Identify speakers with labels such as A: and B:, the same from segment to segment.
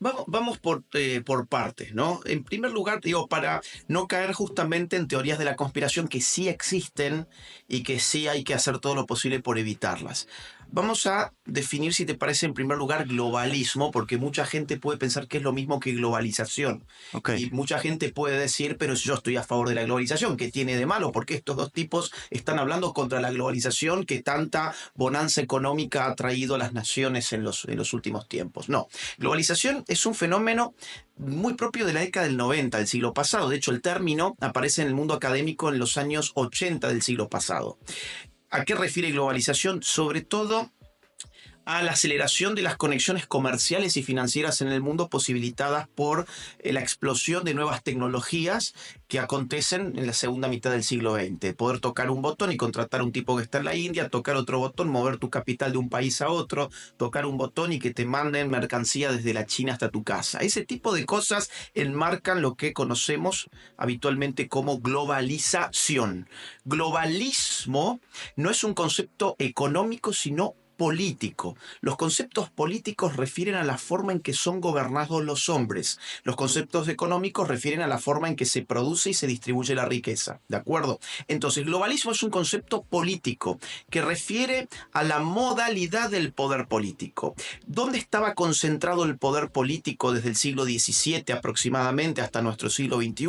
A: Vamos por partes, ¿no? En primer lugar, digo, para no caer justamente en teorías de la conspiración que sí existen y que sí hay que hacer todo lo posible por evitarlas. Vamos a definir, si te parece, en primer lugar, globalismo, porque mucha gente puede pensar que es lo mismo que globalización.
B: Ok.
A: Y mucha gente puede decir, pero yo estoy a favor de la globalización, ¿qué tiene de malo? Porque estos dos tipos están hablando contra la globalización que tanta bonanza económica ha traído a las naciones en los últimos tiempos. No, globalización es un fenómeno muy propio de la década del 90 del siglo pasado. De hecho, el término aparece en el mundo académico en los años 80 del siglo pasado. ¿A qué refiere globalización? Sobre todo a la aceleración de las conexiones comerciales y financieras en el mundo posibilitadas por la explosión de nuevas tecnologías que acontecen en la segunda mitad del siglo XX. Poder tocar un botón y contratar a un tipo que está en la India, tocar otro botón, mover tu capital de un país a otro, tocar un botón y que te manden mercancía desde la China hasta tu casa. Ese tipo de cosas enmarcan lo que conocemos habitualmente como globalización. Globalismo no es un concepto económico, sino político. Los conceptos políticos refieren a la forma en que son gobernados los hombres. Los conceptos económicos refieren a la forma en que se produce y se distribuye la riqueza. ¿De acuerdo? Entonces, globalismo es un concepto político que refiere a la modalidad del poder político. ¿Dónde estaba concentrado el poder político desde el siglo XVII aproximadamente hasta nuestro siglo XXI?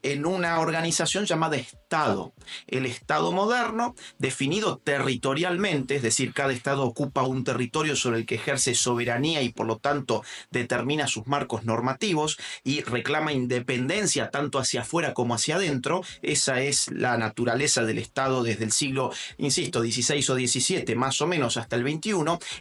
A: En una organización llamada Estado. El Estado moderno, definido territorialmente, es decir, cada Estado ocupa un territorio sobre el que ejerce soberanía y por lo tanto determina sus marcos normativos y reclama independencia tanto hacia afuera como hacia adentro. Esa es la naturaleza del Estado desde el siglo, insisto, XVI o XVII, más o menos hasta el XXI.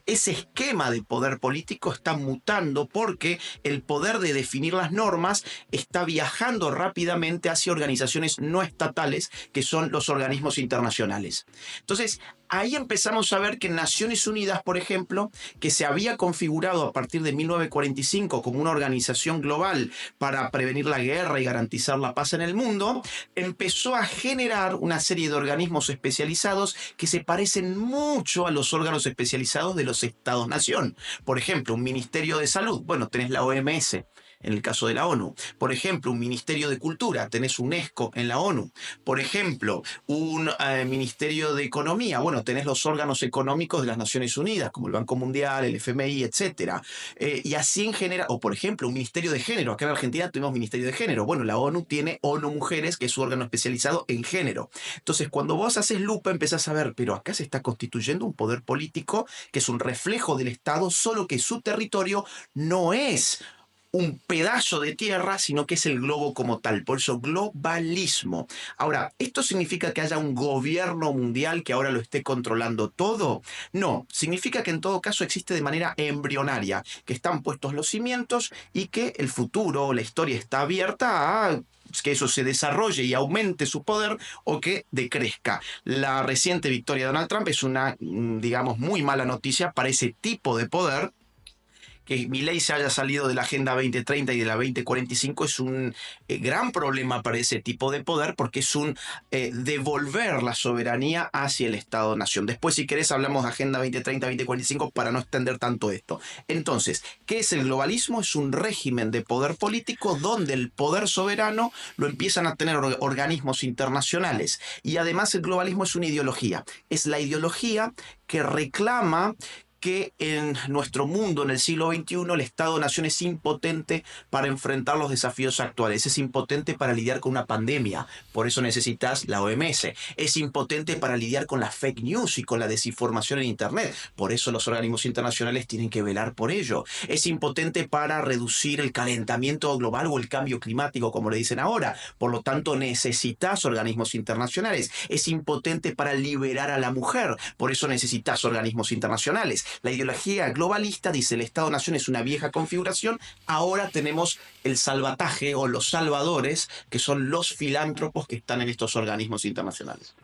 A: Ese esquema de poder político está mutando porque el poder de definir las normas está viajando rápidamente hacia organizaciones no estatales que son los organismos internacionales. Entonces, ahí empezamos a ver que Naciones Unidas, por ejemplo, que se había configurado a partir de 1945 como una organización global para prevenir la guerra y garantizar la paz en el mundo, empezó a generar una serie de organismos especializados que se parecen mucho a los órganos especializados de los Estados-nación. Por ejemplo, un Ministerio de Salud, bueno, tenés la OMS, en el caso de la ONU. Por ejemplo, un Ministerio de Cultura, tenés UNESCO en la ONU. Por ejemplo, un Ministerio de Economía, bueno, tenés los órganos económicos de las Naciones Unidas, como el Banco Mundial, el FMI, etcétera. Y así en general, o por ejemplo, un Ministerio de Género. Acá en Argentina tuvimos Ministerio de Género. Bueno, la ONU tiene ONU Mujeres, que es su órgano especializado en género. Entonces, cuando vos haces lupa, empezás a ver, pero acá se está constituyendo un poder político que es un reflejo del Estado, solo que su territorio no es un pedazo de tierra, sino que es el globo como tal. Por eso globalismo. Ahora, ¿esto significa que haya un gobierno mundial que ahora lo esté controlando todo? No, significa que en todo caso existe de manera embrionaria, que están puestos los cimientos y que el futuro, la historia está abierta a que eso se desarrolle y aumente su poder o que decrezca. La reciente victoria de Donald Trump es una, digamos, muy mala noticia para ese tipo de poder. Que Milei se haya salido de la Agenda 2030 y de la 2045 es un gran problema para ese tipo de poder porque es un devolver la soberanía hacia el Estado-Nación. Después, si querés, hablamos de Agenda 2030, 2045 para no extender tanto esto. Entonces, ¿qué es el globalismo? Es un régimen de poder político donde el poder soberano lo empiezan a tener organismos internacionales. Y además el globalismo es una ideología. Es la ideología que reclama que en nuestro mundo, en el siglo XXI, el Estado-Nación es impotente para enfrentar los desafíos actuales, es impotente para lidiar con una pandemia, por eso necesitas la OMS, es impotente para lidiar con las fake news y con la desinformación en Internet, por eso los organismos internacionales tienen que velar por ello, es impotente para reducir el calentamiento global o el cambio climático, como le dicen ahora, por lo tanto necesitas organismos internacionales, es impotente para liberar a la mujer, por eso necesitas organismos internacionales. La ideología globalista dice el Estado-Nación es una vieja configuración, ahora tenemos el salvataje o los salvadores, que son los filántropos que están en estos organismos internacionales.